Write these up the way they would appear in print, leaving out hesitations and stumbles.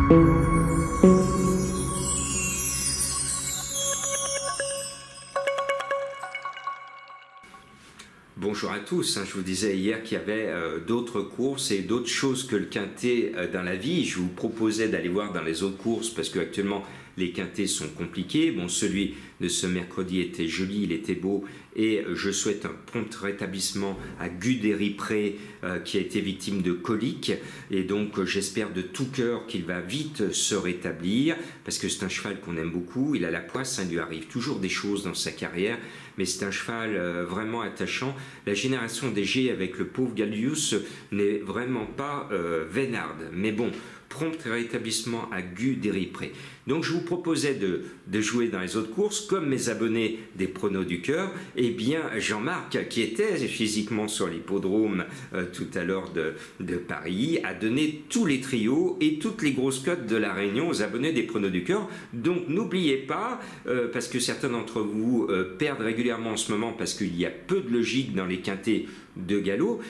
Bonjour à tous, je vous disais hier qu'il y avait d'autres courses et d'autres choses que le quintet dans la vie. Je vous proposais d'aller voir dans les autres courses parce qu'actuellement les quintets sont compliqués. Bon, celui de ce mercredi était joli, il était beau et je souhaite un prompt rétablissement à Guderipré qui a été victime de coliques et donc j'espère de tout cœur qu'il va vite se rétablir parce que c'est un cheval qu'on aime beaucoup. Il a la poisse, il lui arrive toujours des choses dans sa carrière, mais c'est un cheval vraiment attachant. La génération des G avec le pauvre Gallius n'est vraiment pas vénarde, mais bon, prompt rétablissement à Guderipré. Donc je vous proposais de jouer dans les autres courses, comme mes abonnés des pronos du cœur, et bien Jean-Marc, qui était physiquement sur l'hippodrome tout à l'heure de Paris, a donné tous les trios et toutes les grosses cotes de la Réunion aux abonnés des pronos du cœur. Donc n'oubliez pas, parce que certains d'entre vous perdent régulièrement en ce moment parce qu'il y a peu de logique dans les quintets de galop,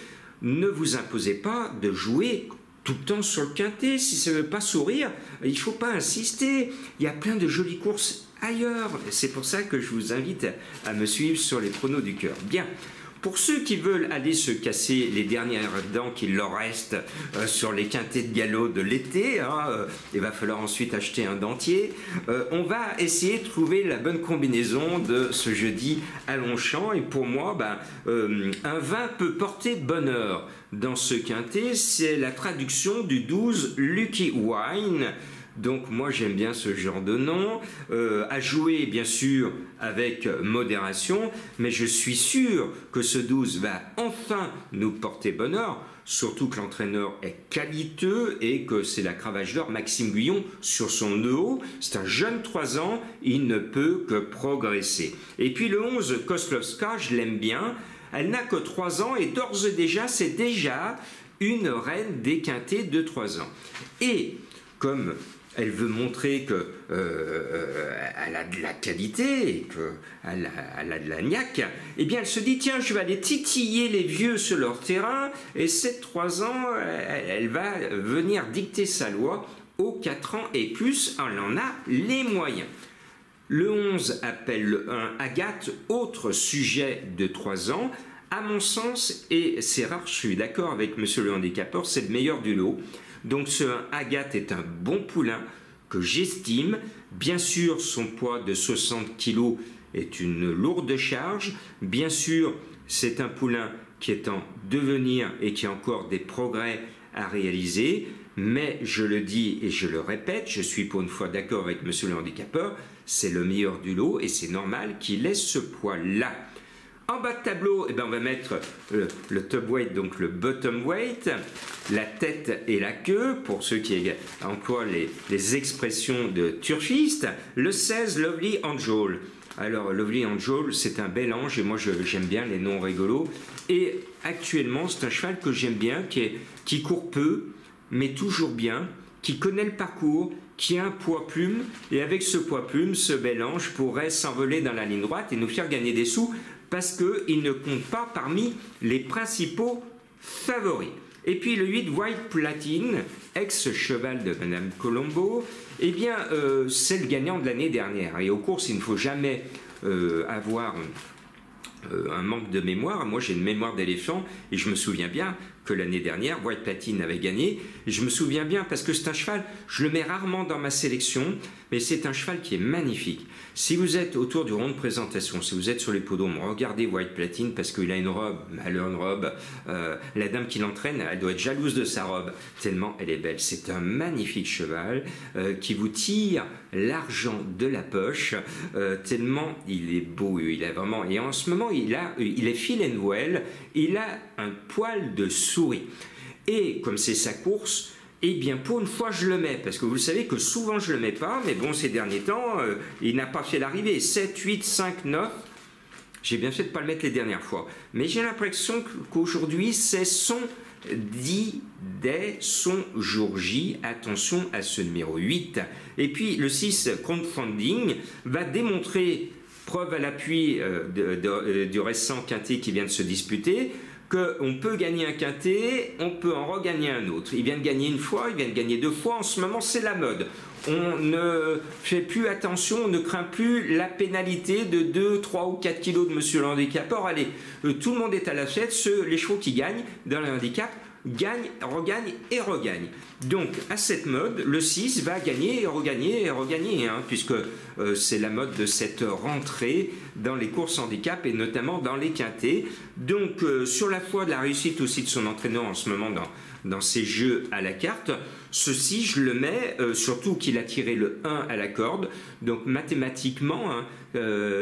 ne vous imposez pas de jouer tout le temps sur le quintet. Si ça ne veut pas sourire, il ne faut pas insister. Il y a plein de jolies courses ailleurs. C'est pour ça que je vous invite à me suivre sur les pronos du cœur. Bien. Pour ceux qui veulent aller se casser les dernières dents qu'il leur reste sur les quintets de galop de l'été, il va falloir ensuite acheter un dentier. On va essayer de trouver la bonne combinaison de ce jeudi à Longchamp. Et pour moi, un vin peut porter bonheur. Dans ce quintet, c'est la traduction du 12 Lucky Wine. Donc moi j'aime bien ce genre de nom, à jouer bien sûr avec modération, mais je suis sûr que ce 12 va enfin nous porter bonheur, surtout que l'entraîneur est qualiteux et que c'est la cravache d'or Maxime Guyon sur son nœud haut. C'est un jeune 3 ans, il ne peut que progresser. Et puis le 11 Koslovska, je l'aime bien, elle n'a que 3 ans et d'ores et déjà c'est déjà une reine des quintets de 3 ans. Et comme elle veut montrer qu'elle a de la qualité et qu'elle a de la niaque, eh bien elle se dit, tiens, je vais aller titiller les vieux sur leur terrain, et cette 3 ans, elle va venir dicter sa loi aux 4 ans et plus, elle en a les moyens. Le 11 appelle le 1 Agathe, autre sujet de 3 ans. À mon sens, et c'est rare, je suis d'accord avec monsieur le handicapeur, c'est le meilleur du lot. Donc ce 1 Agathe est un bon poulain que j'estime. Bien sûr, son poids de 60 kg est une lourde charge. Bien sûr, c'est un poulain qui est en devenir et qui a encore des progrès à réaliser. Mais je le dis et je le répète, je suis pour une fois d'accord avec monsieur le handicapeur, c'est le meilleur du lot et c'est normal qu'il ait ce poids-là. En bas de tableau, on va mettre le top weight, donc le bottom weight, la tête et la queue, pour ceux qui emploient les expressions de turfiste. Le 16, Lovely Angel. Alors, Lovely Angel, c'est un bel ange et moi j'aime bien les noms rigolos. Et actuellement, c'est un cheval que j'aime bien, qui court peu, mais toujours bien, qui connaît le parcours, qui a un poids plume, et avec ce poids plume, ce bel ange pourrait s'envoler dans la ligne droite et nous faire gagner des sous, parce qu'il ne compte pas parmi les principaux favoris. Et puis le 8, White Platine, ex-cheval de Madame Colombo, eh bien c'est le gagnant de l'année dernière. Et aux courses, il ne faut jamais avoir un manque de mémoire. Moi j'ai une mémoire d'éléphant et je me souviens bien que l'année dernière, White Platine avait gagné. Et je me souviens bien parce que c'est un cheval, je le mets rarement dans ma sélection, mais c'est un cheval qui est magnifique. Si vous êtes autour du rond de présentation, si vous êtes sur l'hippodrome, regardez White Platine parce qu'il a une robe, alors une robe, la dame qui l'entraîne, elle doit être jalouse de sa robe, tellement elle est belle. C'est un magnifique cheval qui vous tire l'argent de la poche, tellement il est beau, il a vraiment, et en ce moment il est fil and well, il a un poil de souris. Et comme c'est sa course, eh bien pour une fois je le mets, parce que vous le savez que souvent je le mets pas, mais bon ces derniers temps, il n'a pas fait l'arrivée. 7, 8, 5, 9, j'ai bien fait de ne pas le mettre les dernières fois. Mais j'ai l'impression qu'aujourd'hui c'est son dit dès son jour J. Attention à ce numéro 8. Et puis le 6, Crowdfunding, va démontrer, preuve à l'appui du récent quintet qui vient de se disputer, qu'on peut gagner un quintet, on peut en regagner un autre. Ils viennent gagner une fois, ils viennent gagner 2 fois. En ce moment, c'est la mode. On ne fait plus attention, on ne craint plus la pénalité de 2, 3 ou 4 kilos de monsieur le handicapeur. Allez, tout le monde est à la fête. Les chevaux qui gagnent dans le handicap gagnent, regagnent et regagnent. Donc, à cette mode, le 6 va gagner et regagner, hein, puisque c'est la mode de cette rentrée dans les courses handicap et notamment dans les quintets. Donc, sur la foi de la réussite aussi de son entraîneur en ce moment dans ces jeux à la carte, ceci, je le mets, surtout qu'il a tiré le 1 à la corde, donc mathématiquement, hein,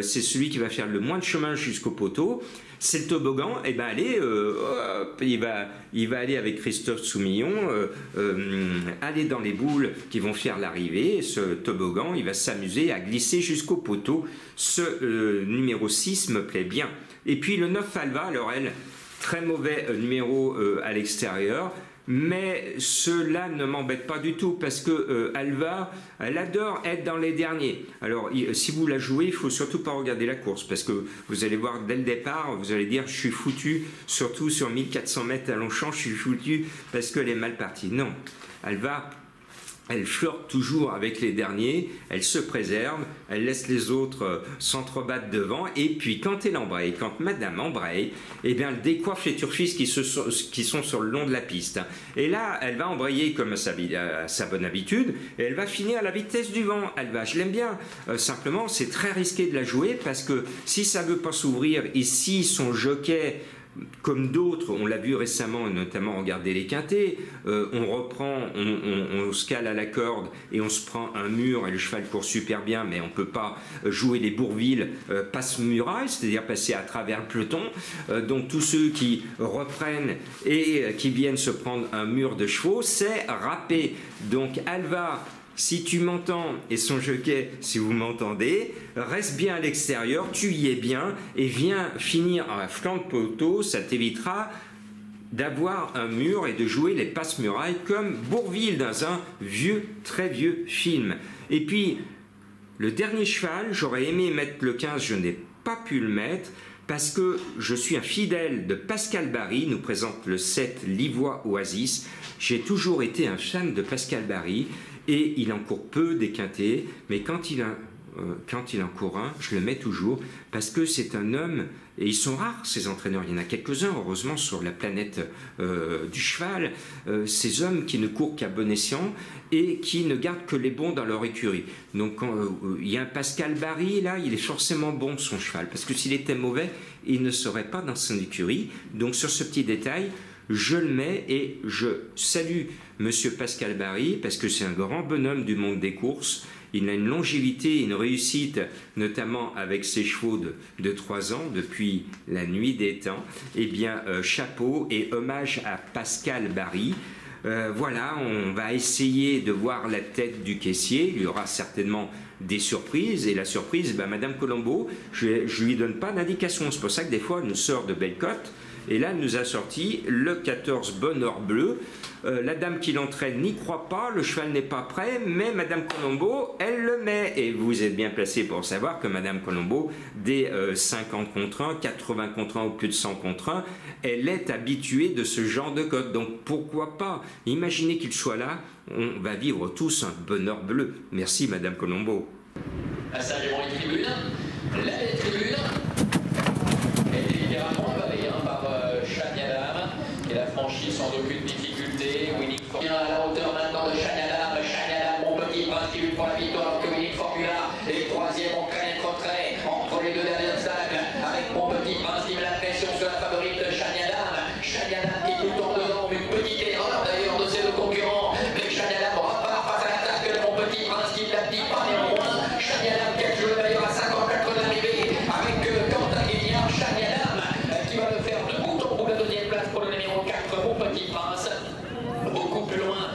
c'est celui qui va faire le moins de chemin jusqu'au poteau. C'est le toboggan, et ben allez, il va aller avec Christophe Soumillon, aller dans les boules qui vont faire l'arrivée. Ce toboggan, il va s'amuser à glisser jusqu'au poteau. Ce numéro 6 me plaît bien. Et puis le 9 Alva, alors elle, très mauvais numéro à l'extérieur. Mais cela ne m'embête pas du tout parce que Alva, elle adore être dans les derniers. Alors, si vous la jouez, il ne faut surtout pas regarder la course parce que vous allez voir dès le départ, vous allez dire je suis foutu, surtout sur 1400 mètres à Longchamp, je suis foutu parce qu'elle est mal partie. Non, Alva, elle flirte toujours avec les derniers, elle se préserve, elle laisse les autres s'entrebattre devant, et puis quand elle embraye, quand Madame embraye, eh bien elle décoiffe les turfistes qui sont sur le long de la piste. Et là, elle va embrayer comme à sa bonne habitude, et elle va finir à la vitesse du vent. Je l'aime bien. Simplement, c'est très risqué de la jouer, parce que si ça ne veut pas s'ouvrir, et si son jockey, comme d'autres, on l'a vu récemment, notamment regarder les quintets, on reprend, on se cale à la corde et on se prend un mur et le cheval court super bien, mais on ne peut pas jouer les Bourville passe-muraille, c'est-à-dire passer à travers le peloton. Donc tous ceux qui reprennent et qui viennent se prendre un mur de chevaux, c'est râpé. Donc Alva, si tu m'entends, et son jockey, si vous m'entendez, reste bien à l'extérieur, tu y es bien, et viens finir à flanc de poteau, ça t'évitera d'avoir un mur et de jouer les passe-murailles comme Bourville dans un vieux, très vieux film. Et puis, le dernier cheval, j'aurais aimé mettre le 15, je n'ai pas pu le mettre, parce que je suis un fidèle de Pascal Barry, nous présente le 7 Livois Oasis. J'ai toujours été un fan de Pascal Barry, et il en court peu des quintets, mais quand il en court un, je le mets toujours, parce que c'est un homme, et ils sont rares ces entraîneurs, il y en a quelques-uns heureusement sur la planète du cheval, ces hommes qui ne courent qu'à bon escient et qui ne gardent que les bons dans leur écurie. Donc quand il y a un Pascal Barry là, il est forcément bon son cheval, parce que s'il était mauvais, il ne serait pas dans son écurie. Donc sur ce petit détail, je le mets et je salue Monsieur Pascal Barry parce que c'est un grand bonhomme du monde des courses. Il a une longévité, une réussite, notamment avec ses chevaux de 3 ans depuis la nuit des temps. Eh bien, chapeau et hommage à Pascal Barry. Voilà, on va essayer de voir la tête du caissier. Il y aura certainement des surprises. Et la surprise, Madame Colombo, je ne lui donne pas d'indication. C'est pour ça que des fois, elle nous sort de belles cotes. Et là, elle nous a sorti le 14 Bonheur Bleu. La dame qui l'entraîne n'y croit pas, le cheval n'est pas prêt, mais Madame Colombo, elle le met. Et vous êtes bien placé pour savoir que Madame Colombo, dès 50 contre 1, 80 contre 1 ou plus de 100 contre 1, elle est habituée de ce genre de code. Donc pourquoi pas? Imaginez qu'il soit là, on va vivre tous un bonheur bleu. Merci Madame Colombo. À Saint-Géron, les tribunes, la belle tribune, est littéralement balayée par Chagnalam, qui a franchi sans aucune difficulté. Winning Formula à la hauteur maintenant de Chagnalam. Chagnalam, mon petit prince qui lutte pour la victoire, que Winning Formula. Les troisièmes ont créé un retrait entre les deux derniers obstacles, avec mon petit prince qui met la pression sur la favorite de Chagnalam. Chagnalam qui est tout le temps devant, une petite erreur d'ailleurs de ses deux concurrents. Mais Chagnalam repart face à l'attaque de mon petit prince qui ne l'applique pas néanmoins. Chagnalam qui a joué d'ailleurs à 54 de l'arrivée avec Quentin Guignard. Chagnalam qui va le faire de bout en bout la deuxième place pour le numéro 4, mon petit prince. Beaucoup plus loin